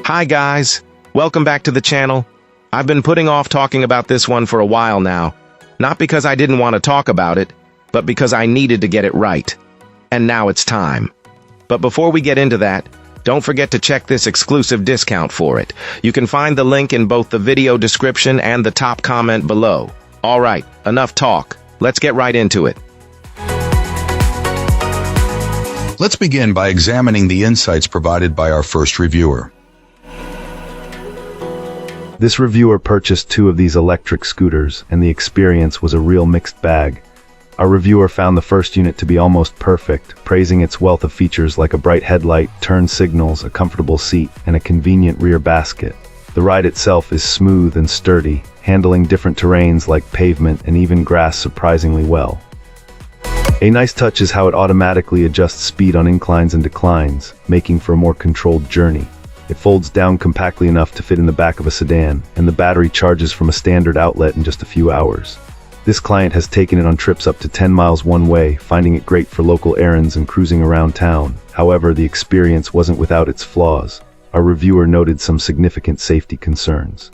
Hi guys, welcome back to the channel. I've been putting off talking about this one for a while now, not because I didn't want to talk about it, but because I needed to get it right. And now it's time. But before we get into that, don't forget to check this exclusive discount for it. You can find the link in both the video description and the top comment below. Alright, enough talk. Let's get right into it. Let's begin by examining the insights provided by our first reviewer. This reviewer purchased 2 of these electric scooters, and the experience was a real mixed bag. Our reviewer found the first unit to be almost perfect, praising its wealth of features like a bright headlight, turn signals, a comfortable seat, and a convenient rear basket. The ride itself is smooth and sturdy, handling different terrains like pavement and even grass surprisingly well. A nice touch is how it automatically adjusts speed on inclines and declines, making for a more controlled journey. It folds down compactly enough to fit in the back of a sedan, and the battery charges from a standard outlet in just a few hours. This client has taken it on trips up to 10 miles one way, finding it great for local errands and cruising around town. However, the experience wasn't without its flaws. Our reviewer noted some significant safety concerns.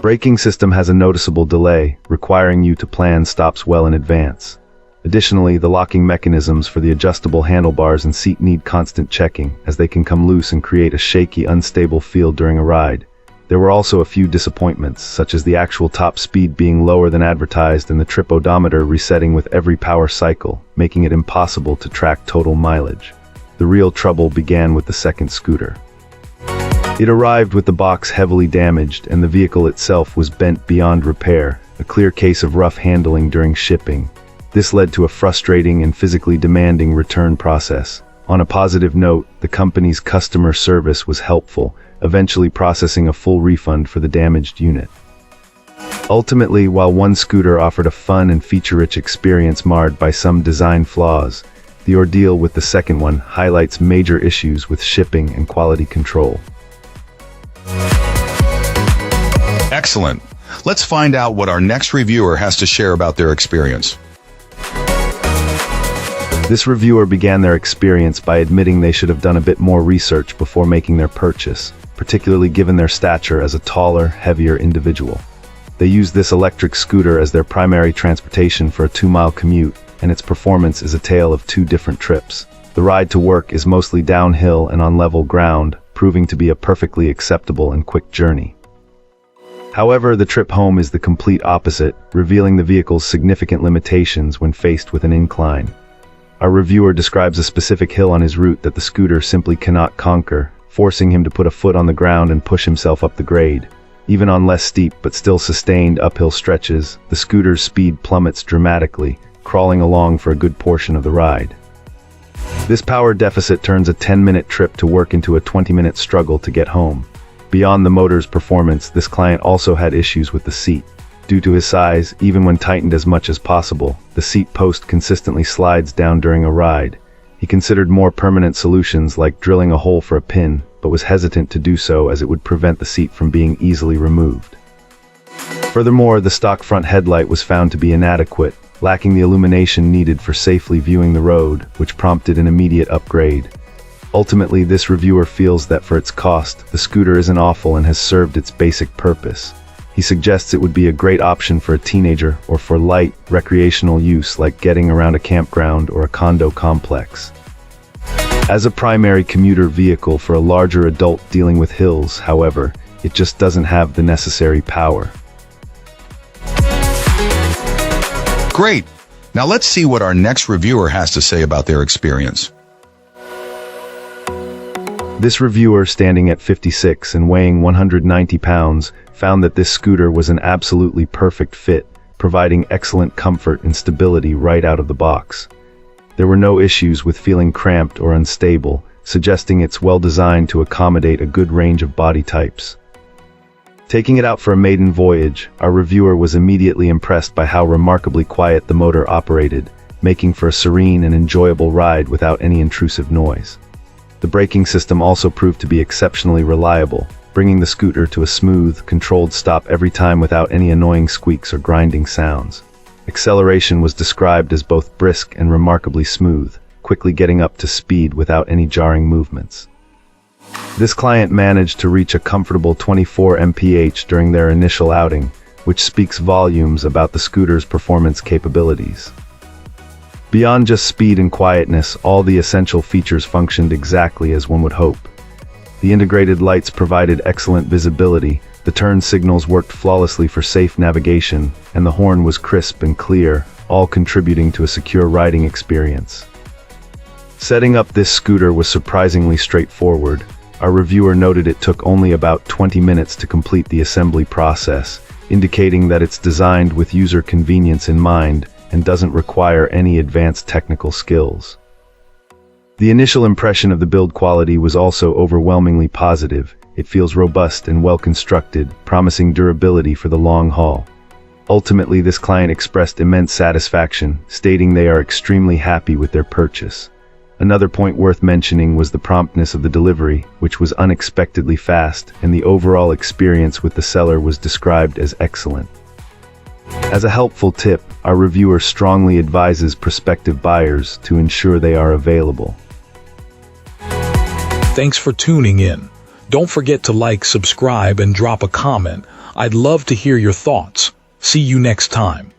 Braking system has a noticeable delay, requiring you to plan stops well in advance. Additionally, the locking mechanisms for the adjustable handlebars and seat need constant checking, as they can come loose and create a shaky, unstable feel during a ride. There were also a few disappointments, such as the actual top speed being lower than advertised and the trip odometer resetting with every power cycle, making it impossible to track total mileage. The real trouble began with the second scooter. It arrived with the box heavily damaged, and the vehicle itself was bent beyond repair, a clear case of rough handling during shipping. This led to a frustrating and physically demanding return process. On a positive note, the company's customer service was helpful, eventually processing a full refund for the damaged unit. Ultimately, while one scooter offered a fun and feature-rich experience marred by some design flaws, the ordeal with the second one highlights major issues with shipping and quality control. Excellent. Let's find out what our next reviewer has to share about their experience. This reviewer began their experience by admitting they should have done a bit more research before making their purchase, particularly given their stature as a taller, heavier individual. They used this electric scooter as their primary transportation for a 2-mile commute, and its performance is a tale of 2 different trips. The ride to work is mostly downhill and on level ground, proving to be a perfectly acceptable and quick journey. However, the trip home is the complete opposite, revealing the vehicle's significant limitations when faced with an incline. Our reviewer describes a specific hill on his route that the scooter simply cannot conquer, forcing him to put a foot on the ground and push himself up the grade. Even on less steep but still sustained uphill stretches, the scooter's speed plummets dramatically, crawling along for a good portion of the ride. This power deficit turns a 10-minute trip to work into a 20-minute struggle to get home. Beyond the motor's performance, this client also had issues with the seat. Due to his size, even when tightened as much as possible, the seat post consistently slides down during a ride. He considered more permanent solutions like drilling a hole for a pin, but was hesitant to do so as it would prevent the seat from being easily removed. Furthermore, the stock front headlight was found to be inadequate, lacking the illumination needed for safely viewing the road, which prompted an immediate upgrade. Ultimately, this reviewer feels that for its cost, the scooter isn't awful and has served its basic purpose. He suggests it would be a great option for a teenager or for light, recreational use like getting around a campground or a condo complex. As a primary commuter vehicle for a larger adult dealing with hills, however, it just doesn't have the necessary power. Great. Now let's see what our next reviewer has to say about their experience. This reviewer, standing at 56 and weighing 190 pounds, found that this scooter was an absolutely perfect fit, providing excellent comfort and stability right out of the box. There were no issues with feeling cramped or unstable, suggesting it's well designed to accommodate a good range of body types. Taking it out for a maiden voyage, our reviewer was immediately impressed by how remarkably quiet the motor operated, making for a serene and enjoyable ride without any intrusive noise. The braking system also proved to be exceptionally reliable, bringing the scooter to a smooth, controlled stop every time without any annoying squeaks or grinding sounds. Acceleration was described as both brisk and remarkably smooth, quickly getting up to speed without any jarring movements. This client managed to reach a comfortable 24 mph during their initial outing, which speaks volumes about the scooter's performance capabilities. Beyond just speed and quietness, all the essential features functioned exactly as one would hope. The integrated lights provided excellent visibility, the turn signals worked flawlessly for safe navigation, and the horn was crisp and clear, all contributing to a secure riding experience. Setting up this scooter was surprisingly straightforward. Our reviewer noted it took only about 20 minutes to complete the assembly process, indicating that it's designed with user convenience in mind and doesn't require any advanced technical skills. The initial impression of the build quality was also overwhelmingly positive. It feels robust and well-constructed, promising durability for the long haul. Ultimately, this client expressed immense satisfaction, stating they are extremely happy with their purchase. Another point worth mentioning was the promptness of the delivery, which was unexpectedly fast, and the overall experience with the seller was described as excellent. As a helpful tip, our reviewer strongly advises prospective buyers to ensure they are available. Thanks for tuning in. Don't forget to like, subscribe, and drop a comment. I'd love to hear your thoughts. See you next time.